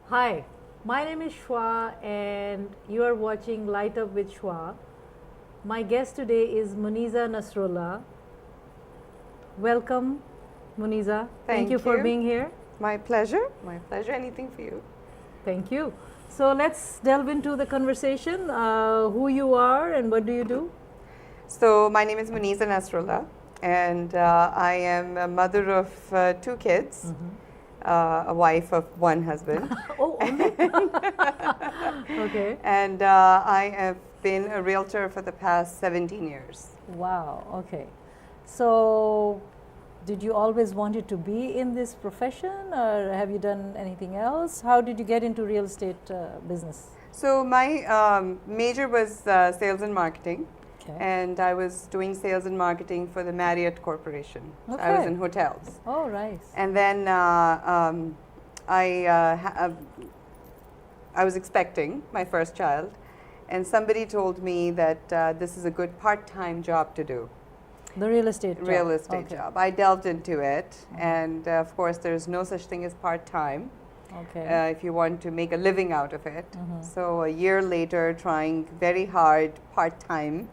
Hi, my name is Shwa and you are watching Light Up with Shwa. My guest today is Muneeza Nasrullah. Welcome, Muneeza. Thank you for being here. My pleasure. My pleasure. Anything for you. Thank you. So let's delve into the conversation. Who you are and what do you do? So my name is Muneeza Nasrullah, and I am a mother of two kids, a wife of one husband. Oh, only? Okay. And I have been a realtor for the past 17 years. Wow, okay. So, did you always wanted to be in this profession or have you done anything else? How did you get into real estate business? So my major was sales and marketing. Okay. And I was doing sales and marketing for the Marriott Corporation. Okay. I was in hotels. Oh, right. And then I was expecting my first child, and somebody told me that this is a good part-time job to do. The real estate job. Real estate job. I delved into it, and of course, there's no such thing as part-time. Okay. If you want to make a living out of it. So a year later, trying very hard part-time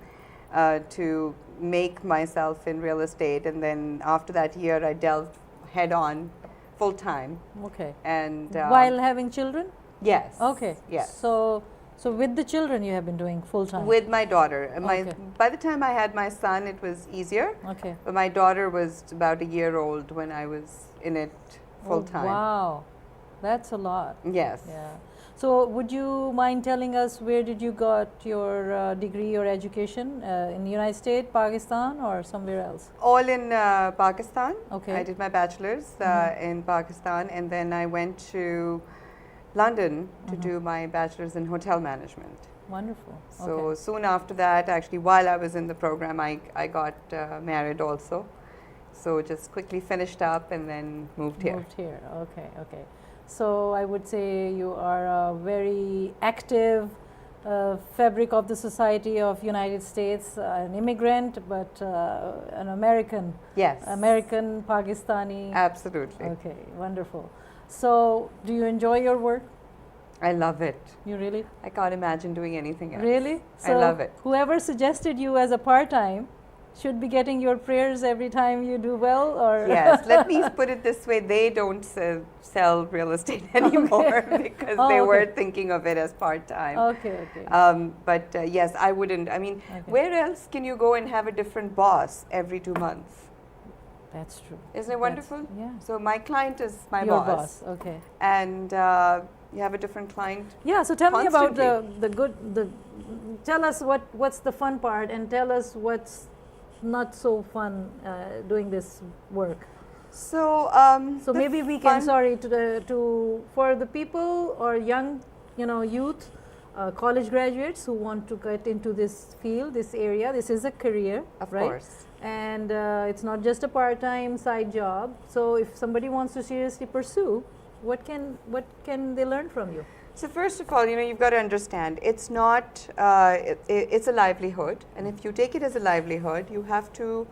to make myself in real estate, and then after that year, I delved head-on full-time. Okay. And while having children? yes. Okay. Yes. So with the children you have been doing full time? With my daughter. Okay. By the time I had my son, it was easier. Okay. But my daughter was about a year old when I was in it full time. Oh, wow. That's a lot. Yes. Yeah. So would you mind telling us where did you got your degree or education? In the United States, Pakistan or somewhere else? All in Pakistan. Okay. I did my bachelor's in Pakistan, and then I went to London to do my bachelor's in hotel management. Wonderful. So Okay. soon after that, actually while I was in the program, I got married also. So just quickly finished up and then moved here. Moved here. Okay. Okay. So I would say you are a very active fabric of the society of United States, an immigrant, but an American. Yes. American, Pakistani. Absolutely. Okay, wonderful. So, do you enjoy your work? I love it. You really? I can't imagine doing anything else. Really? I love it. Whoever suggested you as a part-time should be getting your prayers every time you do well, or? Yes, let me put it this way, they don't sell real estate anymore because they were thinking of it as part-time. Okay, okay. But yes, I wouldn't. I mean, where else can you go and have a different boss every 2 months? That's true. Isn't it wonderful? Yeah. So my client is my Your boss. Okay. And you have a different client. Yeah, so tell me about constantly. tell us what's the fun part and tell us what's not so fun doing this work. So, So maybe we can, for the people or young, youth, college graduates who want to get into this field, this area, this is a career, of right? course. And it's not just a part-time side job. So if somebody wants to seriously pursue, what can they learn from you? So first of all, you've got to understand, it's not, it's a livelihood. And if you take it as a livelihood, you have to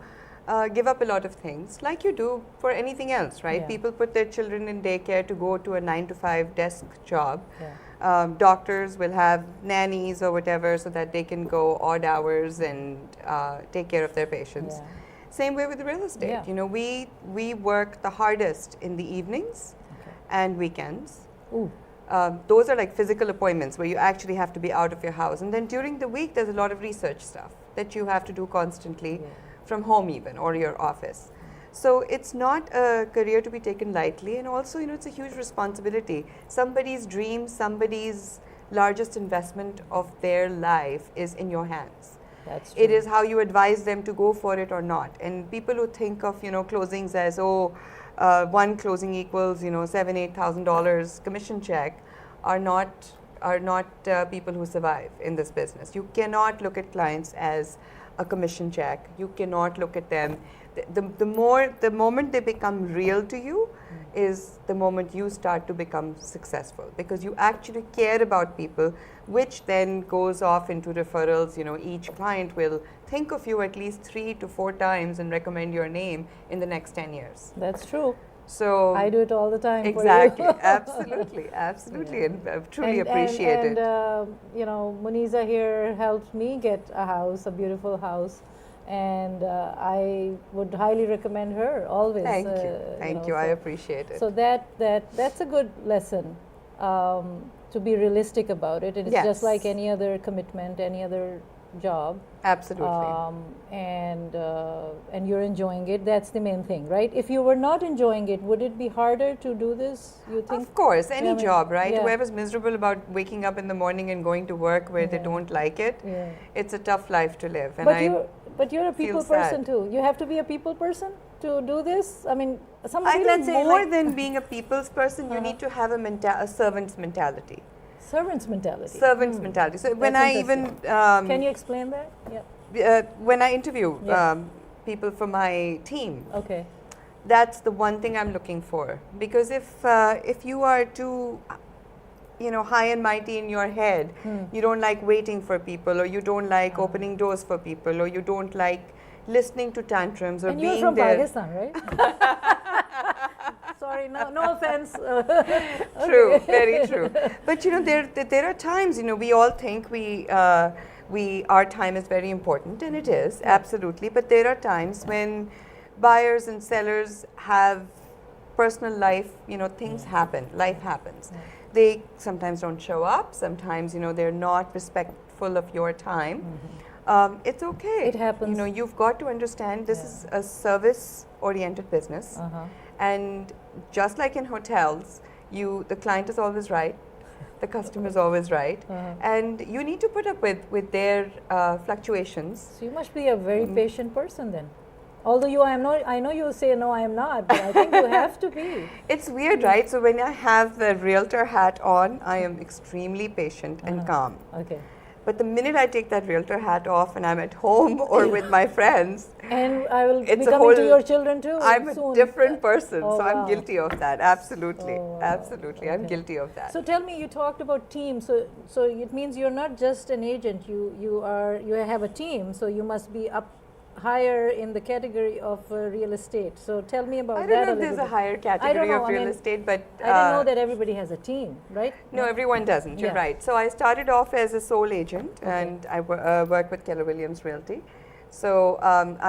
give up a lot of things like you do for anything else, right? Yeah. People put their children in daycare to go to a 9-to-5 desk job. Yeah. Doctors will have nannies or whatever so that they can go odd hours and take care of their patients. Yeah. Same way with real estate. Yeah. We work the hardest in the evenings and weekends. Ooh. Those are like physical appointments where you actually have to be out of your house. And then during the week, there's a lot of research stuff that you have to do constantly from home even or your office. So it's not a career to be taken lightly. And also, it's a huge responsibility. Somebody's dream, somebody's largest investment of their life is in your hands. That's true. It is how you advise them to go for it or not. And people who think of, closings as, one closing equals, $7,000-8,000 commission check are not people who survive in this business. You cannot look at clients as a commission check. You cannot look at them. The moment they become real to you is the moment you start to become successful, because you actually care about people, which then goes off into referrals. Each client will think of you at least 3 to 4 times and recommend your name in the next 10 years. That's true. So I do it all the time. exactly, For you. absolutely, absolutely, Yeah. and I truly appreciate it. You know, Muneeza here helped me get a house, a beautiful house, and I would highly recommend her always. Thank you, You thank know, you. I so, appreciate it. so that's a good lesson, to be realistic about it. It's Yes. just like any other commitment, any other job. Absolutely. And you're enjoying it. That's the main thing, right? If you were not enjoying it, would it be harder to do this, you think? Of course, any I mean, job, right? yeah. Whoever's miserable about waking up in the morning and going to work where they Yeah. don't like it, Yeah. it's a tough life to live. And But you're a people feel person sad. too. You have to be a people person to do this. I mean, I somebody, think let's say, more like than being a people's person, you need to have a servant's mentality. servant's mentality. Servant's mentality. So when That's I even Can you explain that? Yeah. when I interview Yeah. people for my team, Okay. that's the one thing I'm looking for. Because if you are too, high and mighty in your head, you don't like waiting for people, or you don't like opening doors for people, or you don't like listening to tantrums or And being you're from there. Pakistan, right? Sorry, no offense. True, very true. But there are times, we all think our time is very important, and it is absolutely. But there are times when buyers and sellers have personal life. Things happen. Life happens. They sometimes don't show up. Sometimes they're not respectful of your time. It's okay. It happens. You've got to understand this is a service-oriented business. And just like in hotels, the client is always right, the customer is always right, and you need to put up with their fluctuations. So you must be a very patient person then. Although I know you say no, I am not, but I think you have to be. It's weird, right? So when I have the realtor hat on, I am extremely patient and calm. Okay. But the minute I take that realtor hat off and I'm at home or with my friends, And I will be it's a coming to whole- your children too. I'm soon. a different person. Oh, so I'm wow. guilty of that. Absolutely. Oh, wow. Absolutely. I'm Okay. guilty of that. So tell me, you talked about team. So it means you're not just an agent. You have a team. So you must be up higher in the category of real estate. So tell me about I that don't know a if there's little a bit. higher category know, of I real mean, estate, but I didn't know that everybody has a team, right? no, everyone doesn't. You're Yeah. right. So I started off as a sole agent, and I work with Keller Williams Realty. So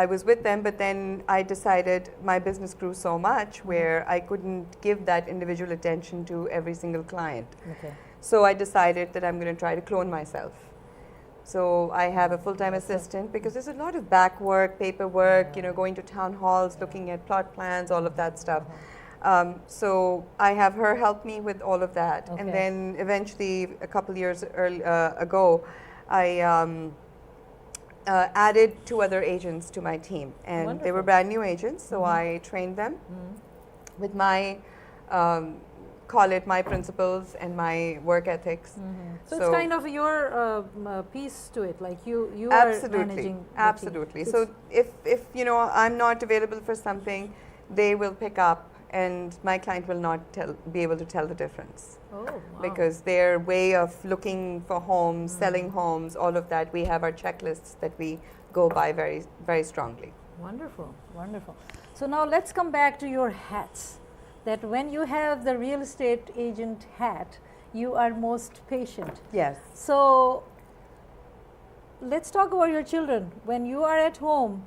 I was with them, but then I decided my business grew so much where I couldn't give that individual attention to every single client. Okay. So I decided that I'm going to try to clone myself. So I have a full-time assistant because there's a lot of back work, paperwork, going to town halls, looking at plot plans, all of that stuff. So I have her help me with all of that. Okay. And then eventually, a couple years ago, I added 2 other agents to my team. And they were Wonderful. brand new agents, so I trained them with my call it my principles and my work ethics. So it's kind of your piece to it, like you are managing the team. Absolutely. So if I'm not available for something, they will pick up, and my client will not be able to tell the difference. Oh, wow. Because their way of looking for homes, selling homes, all of that, we have our checklists that we go by very, very strongly. Wonderful, wonderful. So now let's come back to your hats. That when you have the real estate agent hat, you are most patient. Yes. So let's talk about your children. When you are at home,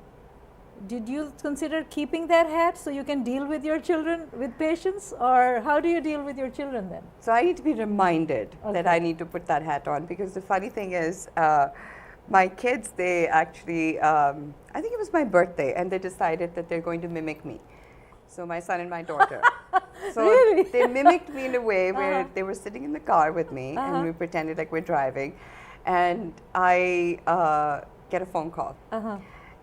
did you consider keeping that hat so you can deal with your children with patience, or how do you deal with your children then? So I need to be reminded that Okay. I need to put that hat on, because the funny thing is, my kids, they actually, I think it was my birthday, and they decided that they're going to mimic me. So my son and my daughter. So Really? they mimicked me in a way where they were sitting in the car with me, and we pretended like we're driving, and I get a phone call.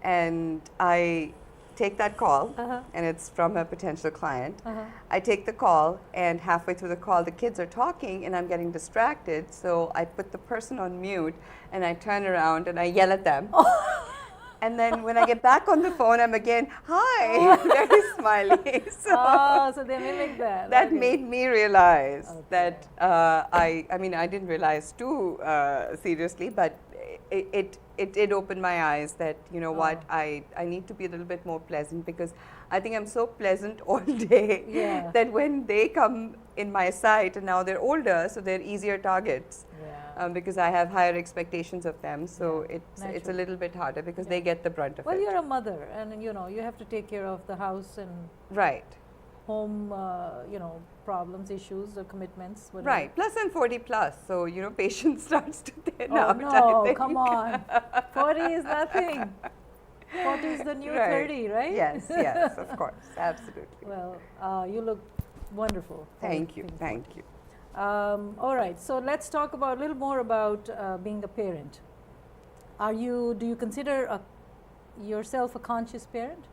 And I take that call, and it's from a potential client. I take the call, and halfway through the call, the kids are talking, and I'm getting distracted. So I put the person on mute, and I turn around, and I yell at them. And then when I get back on the phone, I'm again, hi, very smiley. So they mimic that. That Okay. made me realize that I mean, I didn't realize too seriously, but it did open my eyes that, you know what, Oh. I need to be a little bit more pleasant, because I think I'm so pleasant all day Yeah. that when they come in my sight, and now they're older, so they're easier targets. Yeah. Because I have higher expectations of them, so Yeah, it's a naturally. little bit harder because Yeah. they get the brunt of Well, it. you're a mother, and you know you have to take care of the house and Right, home, you know, problems, issues, commitments. Whatever. right. Plus I'm 40 plus, so you know patience starts to thin Oh out. I no! think. Come on, 40 is nothing. 40 is the new Right. 30, right? Yes, yes, of course, absolutely. Well, you look wonderful. Thank you, thank you. All right, so let's talk about a little more about being a parent. Do you consider yourself a conscious parent,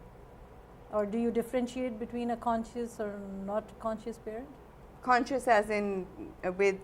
or do you differentiate between a conscious or not conscious parent? Conscious as in with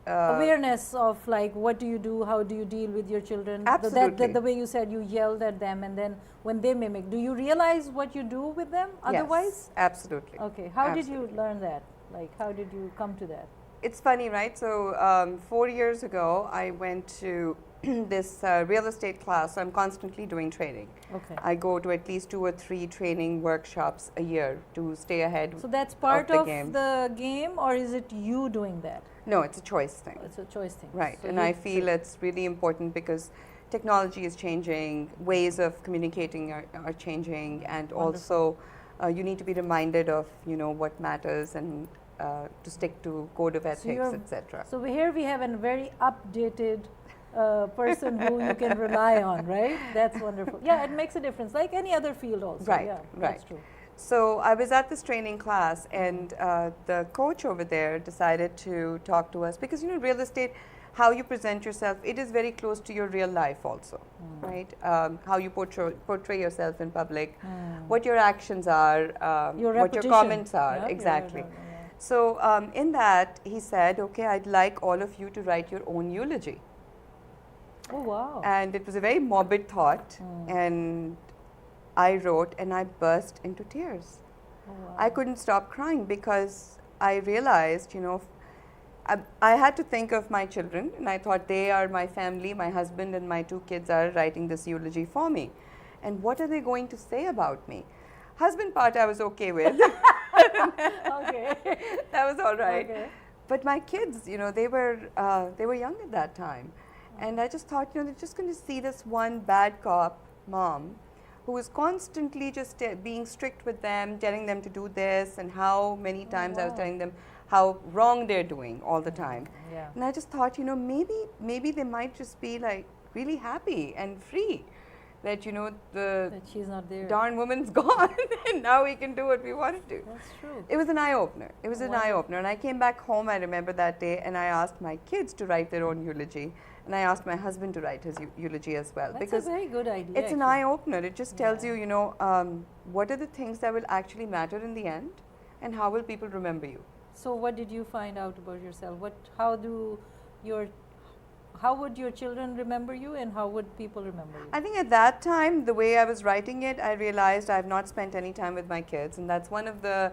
Awareness of like what do you do, how do you deal with your children? Absolutely. The way you said you yelled at them, and then when they mimic, do you realize what you do with them otherwise? Yes, absolutely. Okay, how did Absolutely. you learn that? Like, how did you come to that? It's funny, right? So 4 years ago, I went to this real estate class. I'm constantly doing training. Okay. I go to at least 2 or 3 training workshops a year to stay ahead. So that's part the of game. the game, or is it you doing that? No, it's a choice thing. It's a choice thing. Right, So and you I feel it's really important because technology is changing, ways of communicating are changing, and also you need to be reminded of, you know, what matters, and to stick to code of ethics, etc. So here we have a very updated person who you can rely on, right? That's wonderful. Yeah, it makes a difference, like any other field also. Right, Yeah, right. that's true. So I was at this training class, and the coach over there decided to talk to us because, you know, real estate, how you present yourself, it is very close to your real life also, right? How you portray yourself in public, what your actions are, what your reputation. comments are, Yeah, exactly. yeah. So in that, he said, okay, I'd like all of you to write your own eulogy. Oh, wow. And it was a very morbid thought, and I wrote, and I burst into tears. Oh, wow. I couldn't stop crying because I realized, you know, I had to think of my children, and I thought they are my family. My husband and my 2 kids are writing this eulogy for me. And what are they going to say about me? Husband part I was okay with. Okay. That was all right. Okay. But my kids, you know, they were young at that time. And I just thought, you know, they're just going to see this one bad cop mom who is constantly just being strict with them, telling them to do this, and how many times I was wow. telling them how wrong they're doing all the time. Yeah. And I just thought, you know, maybe they might just be like really happy and free that, you know, the That she's not there. darn woman's gone and now we can do what we want to do. That's true. It was an eye-opener. It was an Wonderful. eye-opener. And I came back home, I remember that day, and I asked my kids to write their own eulogy. And I asked my husband to write his eulogy as well. That's because a very good idea. it's an actually. eye-opener. It just tells Yeah. you, you know, what are the things that will actually matter in the end, and how will people remember you. So what did you find out about yourself? How would your children remember you, and how would people remember you? I think at that time, the way I was writing it, I realized I have not spent any time with my kids, and that's one of the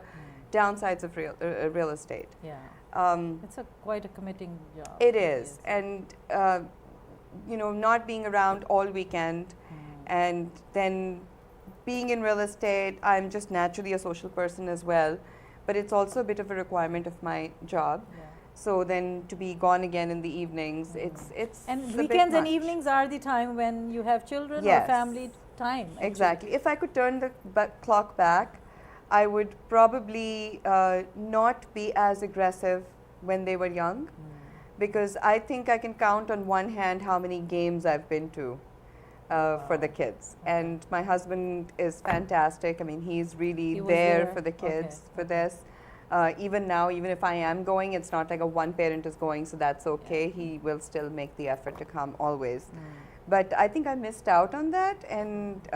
downsides of real estate. Yeah. Um, It's quite a committing job. It is, and you know, not being around all weekend, and then being in real estate, I'm just naturally a social person as well, but it's also a bit of a requirement of my job. Yeah. So then to be gone again in the evenings, it's And a bit weekends and much. evenings are the time when you have children or Yes. family time. actually. Exactly. If I could turn the clock back, I would probably not be as aggressive when they were young, because I think I can count on one hand how many games I've been to for the kids. And my husband is fantastic. I mean, he's really He was there there. for the kids Okay. for this. Even now, even if I am going, it's not like a one parent is going, so that's okay. He will still make the effort to come always. But I think I missed out on that, and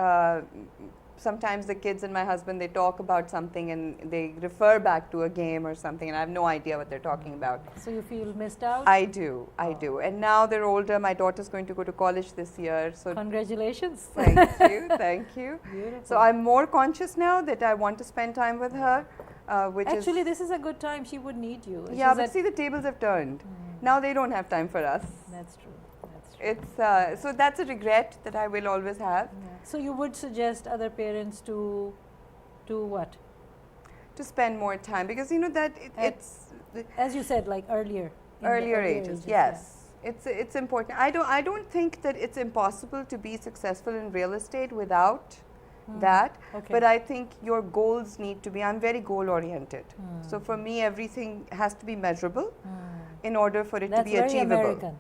sometimes the kids and my husband, they talk about something and they refer back to a game or something, and I have no idea what they're talking about. So you feel missed out? I do. And now they're older. My daughter's going to go to college this year, so Congratulations. thank you. Beautiful. So I'm more conscious now that I want to spend time with her, which Actually, is this is a good time. She would need you. yeah. She's But at- see, the tables have turned. Now they don't have time for us. That's true. That's true. it's so that's a regret that I will always have. So you would suggest other parents to do what? To spend more time, because you know that it's As you said, like earlier. In the earlier ages. Yes, yeah. it's important. I don't think that it's impossible to be successful in real estate without that. Okay. But I think your goals need to be. I'm very goal oriented. So for me, everything has to be measurable in order for it That's to be very achievable. American.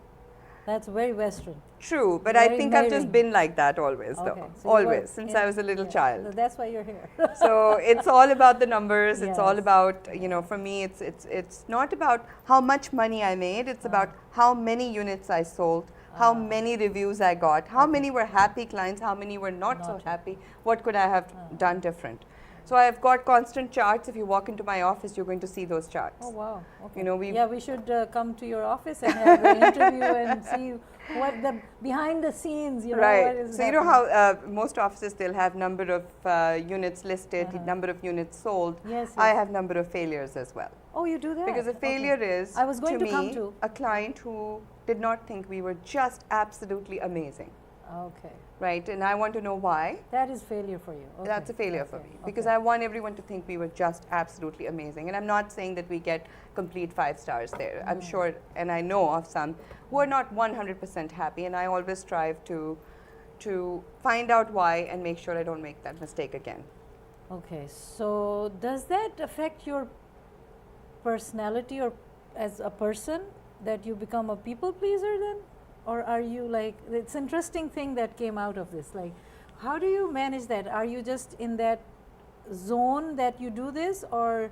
That's very Western. True, but Very I think I've just marrying. been like that always, Okay, though. so you Always, were since in- I was a little yeah, child. That's why you're here. So it's all about the numbers. It's all Yes. about, you know, for me, it's not about how much money I made. It's about how many units I sold, how many reviews I got, how many were happy clients, how many were not so happy. What could I have done different? So I've got constant charts. If you walk into my office, you're going to see those charts. Oh wow! Okay. You know, we should come to your office and have an interview and see what the behind the scenes. You know, right. what is So you know happening. how most offices they'll have number of units listed, number of units sold. Yes, I yes. have number of failures as well. Oh, you do that Because a Okay. failure is, I was going to me, come to. a client who did not think we were just absolutely amazing, Okay, right? And I want to know why. that is failure for you. Okay. That's a failure for okay, me, because okay. I want everyone to think we were just absolutely amazing. And I'm not saying that we get complete 5 stars there. I'm sure, and I know of some who are not 100% happy, and I always strive to find out why and make sure I don't make that mistake again. Okay, so does that affect your personality or as a person, that you become a people pleaser then? Or are you like, it's interesting thing that came out of this, like how do you manage that? Are you just in that zone that you do this, or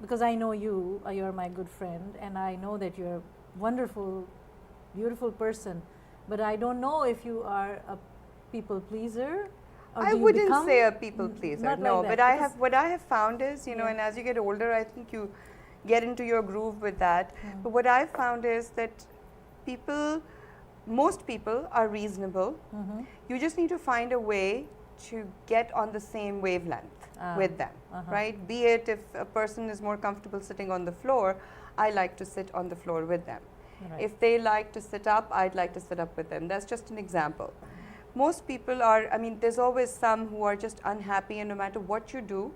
because I know you're my good friend and I know that you're a wonderful, beautiful person, but I don't know if you are a people pleaser. Or I do you wouldn't become say a people pleaser, not no. like But that, I because- have what I have found is, you know, Yeah. and as you get older, I think you get into your groove with that. But what I've found is that most people are reasonable. You just need to find a way to get on the same wavelength with them, right? Be it if a person is more comfortable sitting on the floor, I like to sit on the floor with them. Right. If they like to sit up, I'd like to sit up with them. That's just an example. Most people are, I mean, there's always some who are just unhappy, and no matter what you do,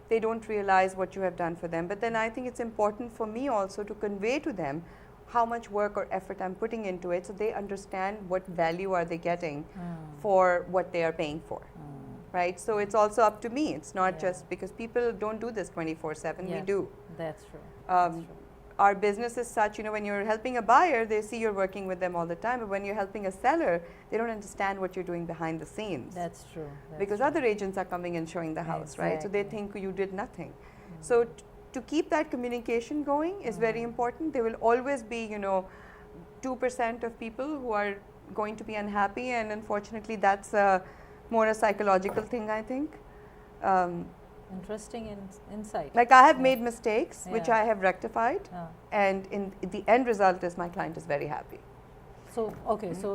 they don't realize what you have done for them. But then I think it's important for me also to convey to them how much work or effort I'm putting into it, so they understand what value are they getting for what they are paying for. Right? So it's also up to me. It's not just because people don't do this 24/7. We Yes, do. That's true. That's true. Our business is such, you know, when you're helping a buyer, they see you're working with them all the time. But when you're helping a seller, they don't understand what you're doing behind the scenes. That's true. That's Because true. other agents are coming and showing the house, right? So they Exactly. think you did nothing. So to keep that communication going is very important. There will always be, you know, 2% of people who are going to be unhappy, and unfortunately that's more a psychological thing, I think. Interesting insight. Like I have made mistakes, which Yeah. I have rectified, and in the end result is my client is very happy. So okay, so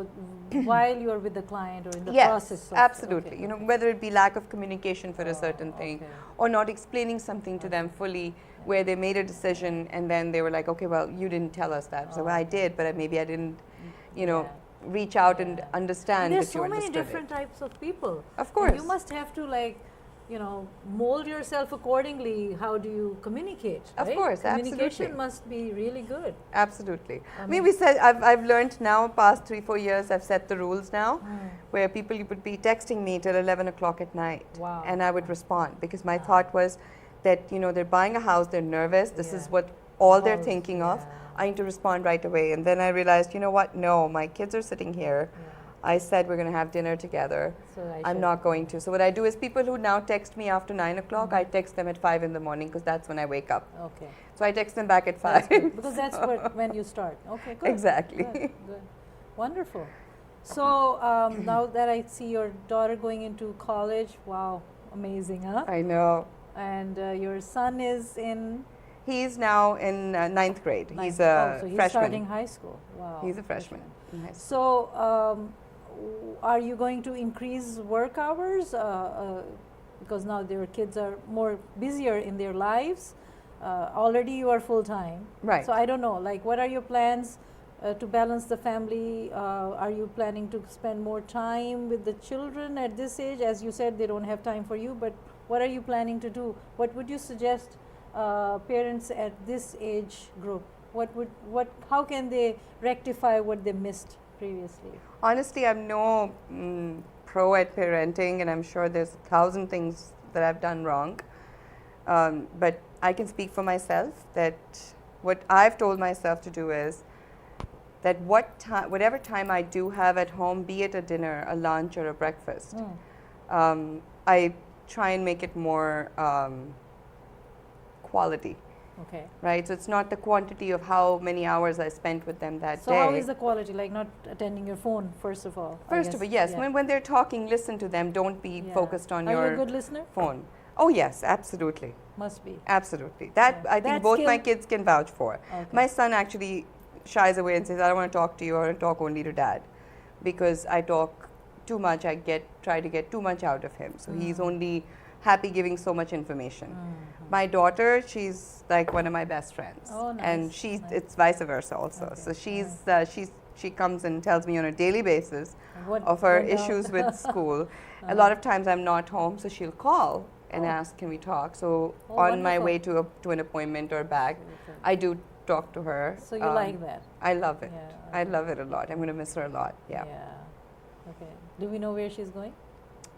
while you are with the client or in the Yes, process of absolutely. okay, You know, okay. whether it be lack of communication for a certain thing, okay. or not explaining something to them fully, where they made a decision and then they were like, okay, well, you didn't tell us that. So I did, but maybe I didn't, you know, reach out and understand And there's that you so many understood different it. types of people. Of And course. you must have to like, you know, mold yourself accordingly. How do you communicate? Of right? course, Communication absolutely. must be really good. Absolutely. I mean, we said I've learned now, past 3-4 years, I've set the rules now, where people would be texting me till 11 o'clock at night, Wow. and I would respond, because my thought was that, you know, they're buying a house, they're nervous, this is what all they're thinking of. I need to respond right away. And then I realized, you know what? No, my kids are sitting here. I said we're going to have dinner together. So I'm not going to. So what I do is, people who now text me after 9 o'clock, I text them at 5 in the morning, because that's when I wake up. Okay. So I text them back at 5. That's good, because that's when you start. Okay, good. Exactly. Good, good. Wonderful. So now that I see your daughter going into college, wow, amazing, huh? I know. And your son is in He's now in 9th grade. He's a so he's freshman. starting high school. Wow. He's a freshman. in high school. So are you going to increase work hours because now their kids are more busier in their lives? Already you are full time. Right. So I don't know, like what are your plans to balance the family? Are you planning to spend more time with the children at this age? As you said, they don't have time for you, but what are you planning to do? What would you suggest parents at this age group? How can they rectify what they missed previously? Honestly, I'm no pro at parenting, and I'm sure there's 1,000 things that I've done wrong. But I can speak for myself that what I've told myself to do is that whatever time I do have at home, be it a dinner, a lunch, or a breakfast, I try and make it more quality. Okay. Right, so it's not the quantity of how many hours I spent with them that day. So how is the quality? Like not attending your phone, first of all? First of all, yes. Yeah. When they're talking, listen to them. Don't be focused on your Are you a good listener? phone. Oh yes, absolutely. Must be. Absolutely. That I think both my kids can vouch for. Okay. My son actually shies away and says, "I don't want to talk to you. I want to talk only to Dad," because I talk too much. I try to get too much out of him. So he's only happy giving so much information. My daughter, she's like one of my best friends. Oh, nice. And it's vice versa also. Okay. So she comes and tells me on a daily basis What of her went out? issues with school. A lot of times I'm not home, so she'll call and ask, "Can we talk?" So on my way to an appointment or back, I do talk to her. So you like that? I love it. Yeah. I love it a lot. I'm going to miss her a lot. Yeah. Okay. Do we know where she's going?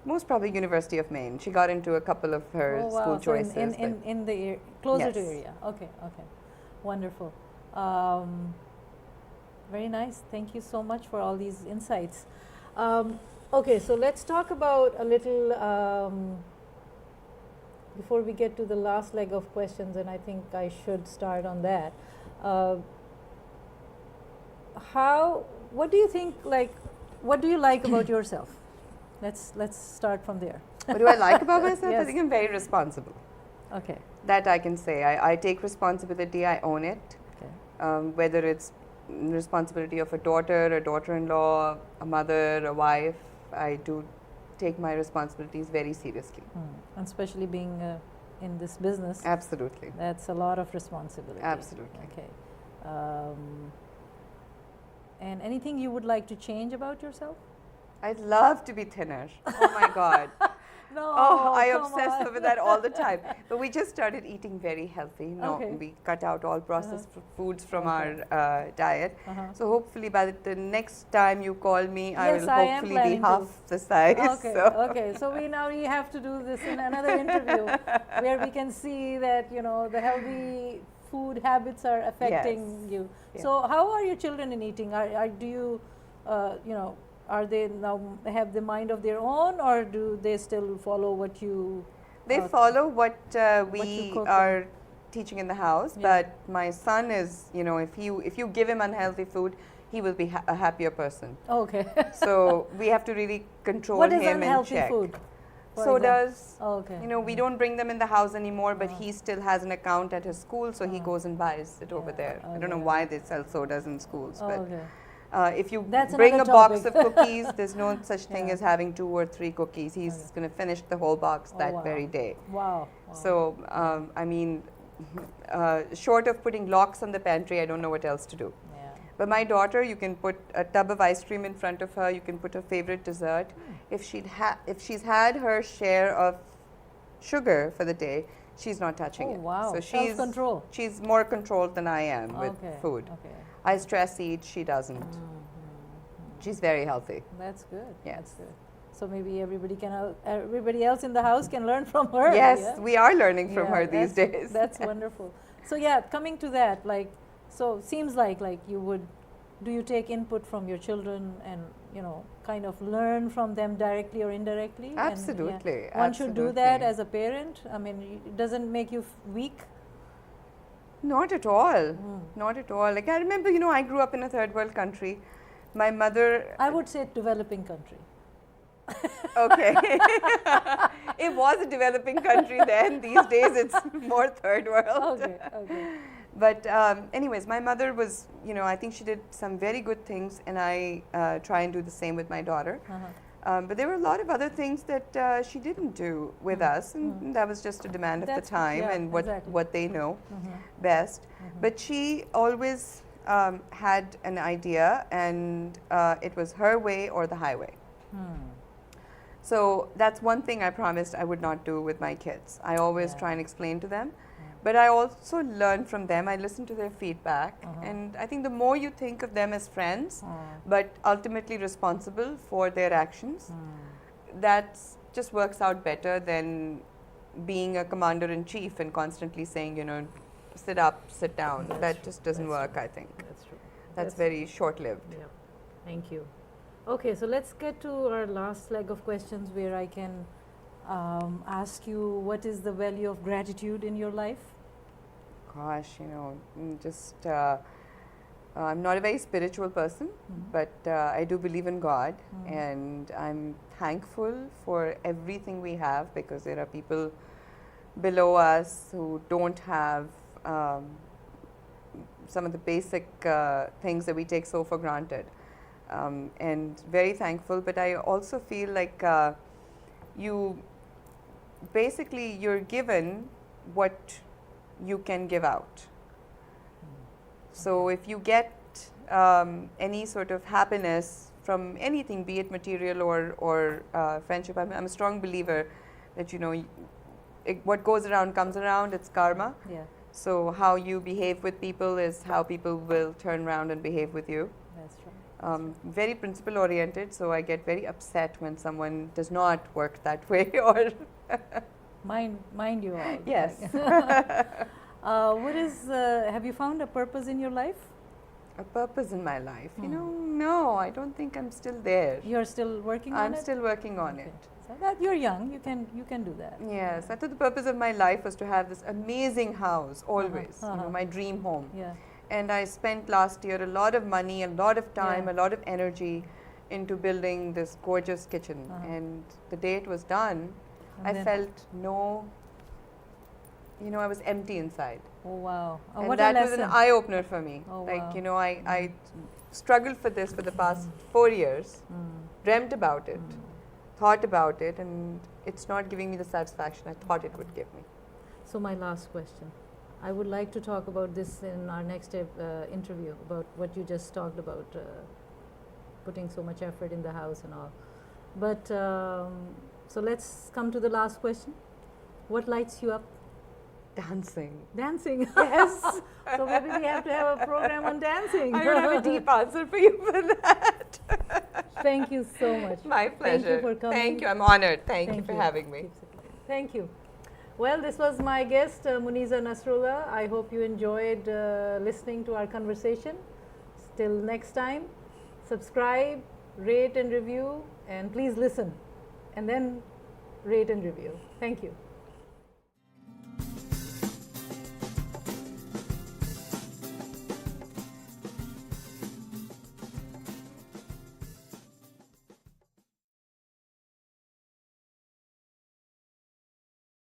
Most probably University of Maine. She got into a couple of her school choices. So in the closer to Yes. area. Okay. Wonderful. Very nice. Thank you so much for all these insights. Okay, so let's talk about a little before we get to the last leg of questions, and I think I should start on that. What do you think? What do you like about yourself? Let's start from there. What do I like about myself? Yes. I think I'm very responsible. Okay. That I can say. I take responsibility. I own it. Okay. Whether it's responsibility of a daughter, a daughter-in-law, a mother, a wife, I do take my responsibilities very seriously. And especially being in this business. Absolutely. That's a lot of responsibility. Absolutely. Okay. And anything you would like to change about yourself? I'd love to be thinner. Oh my God. No. Oh, I come obsess on. over that all the time. But we just started eating very healthy. No, Okay. we cut out all processed foods from Okay. our diet. So hopefully by the next time you call me, I Yes, will I am hopefully be planning to. half the size. Okay, So. okay. So we have to do this in another interview where we can see that the healthy food habits are affecting you. Yeah. So how are your children in eating? Do you are they now have the mind of their own, or do they still follow what you? They follow what we cook are teaching in the house, Yeah. but my son is, if you give him unhealthy food, he will be a happier person. Okay. So we have to really control What is him and unhealthy check. food? for Sodas. Okay. We don't bring them in the house anymore, but he still has an account at his school, so he goes and buys it over there. I don't know why they sell sodas in schools, but Okay. if you That's bring a another box of topic. cookies, there's no such thing Yeah. as having 2 or 3 cookies. He's going to finish the whole box Oh, that wow. very day. Wow. So, short of putting locks on the pantry, I don't know what else to do. Yeah. But my daughter, you can put a tub of ice cream in front of her. You can put her favorite dessert. If she's had her share of sugar for the day, she's not touching it. Oh, wow. So Self-control. she's more controlled than I am with Okay. food. Okay. I stress eat, she doesn't. She's very healthy. That's good. Yes. That's good. So maybe everybody else in the house can learn from her. Yes, yeah? we are learning from Yeah, her these days. That's wonderful. So yeah, coming to that, so seems like do you take input from your children and kind of learn from them directly or indirectly? Absolutely. One should do that absolutely. as a parent. I mean, it doesn't make you weak. Not at all. Not at all. Like I remember, I grew up in a third world country. My mother. I would say developing country. Okay. It was a developing country then. These days it's more third world. Okay. Okay. But anyways, my mother was, I think she did some very good things, and I try and do the same with my daughter. But there were a lot of other things that she didn't do with us, and that was just a demand of That's- the time yeah, and exactly. what they know best. But she always had an idea, and it was her way or the highway. So that's one thing I promised I would not do with my kids. I always try and explain to them. But I also learn from them. I listen to their feedback. And I think the more you think of them as friends, but ultimately responsible for their actions, that just works out better than being a commander-in-chief and constantly saying, you know, sit up, sit down. That just doesn't work, I think. That's true. That's very short-lived. Yeah. Thank you. Okay, so let's get to our last leg of questions where I can ask you, what is the value of gratitude in your life? Gosh, you know, I'm not a very spiritual person, but I do believe in God, and I'm thankful for everything we have, because there are people below us who don't have some of the basic things that we take so for granted. And very thankful, but I also feel like you're given what you can give out. So if you get any sort of happiness from anything, be it material or friendship, I'm a strong believer that, you know, what goes around comes around. It's karma. Yeah. So how you behave with people is how people will turn around and behave with you. That's right. Very principle oriented, so I get very upset when someone does not work that way or Mind you all. yes. What is, have you found a purpose in your life? A purpose in my life, you know, no, I don't think I'm still there. You're still working on it? I'm still working on Okay. it. So that you're young, you can do that. Yes, I thought the purpose of my life was to have this amazing house always, you know, my dream home. Yeah. And I spent last year a lot of money, a lot of time, Yeah. a lot of energy into building this gorgeous kitchen. And the day it was done, And I then- felt I was empty inside. Oh wow! And What that a was lesson! an eye opener for me. Oh, like, wow. you know, I struggled for this for the past 4 years, dreamt about it, thought about it, and it's not giving me the satisfaction I thought it would give me. So my last question. I would like to talk about this in our next interview, about what you just talked about, putting so much effort in the house and all. But so let's come to the last question. What lights you up? Dancing. Dancing. Yes. So maybe we have to have a program on dancing. I don't have a deep answer for you for that. Thank you so much. My pleasure. Thank you for coming. Thank you. I'm honored. Thank you for having me. Thank you. Well, this was my guest, Muneeza Nasrullah. I hope you enjoyed listening to our conversation. Till next time, subscribe, rate and review, and please listen, and then rate and review. Thank you.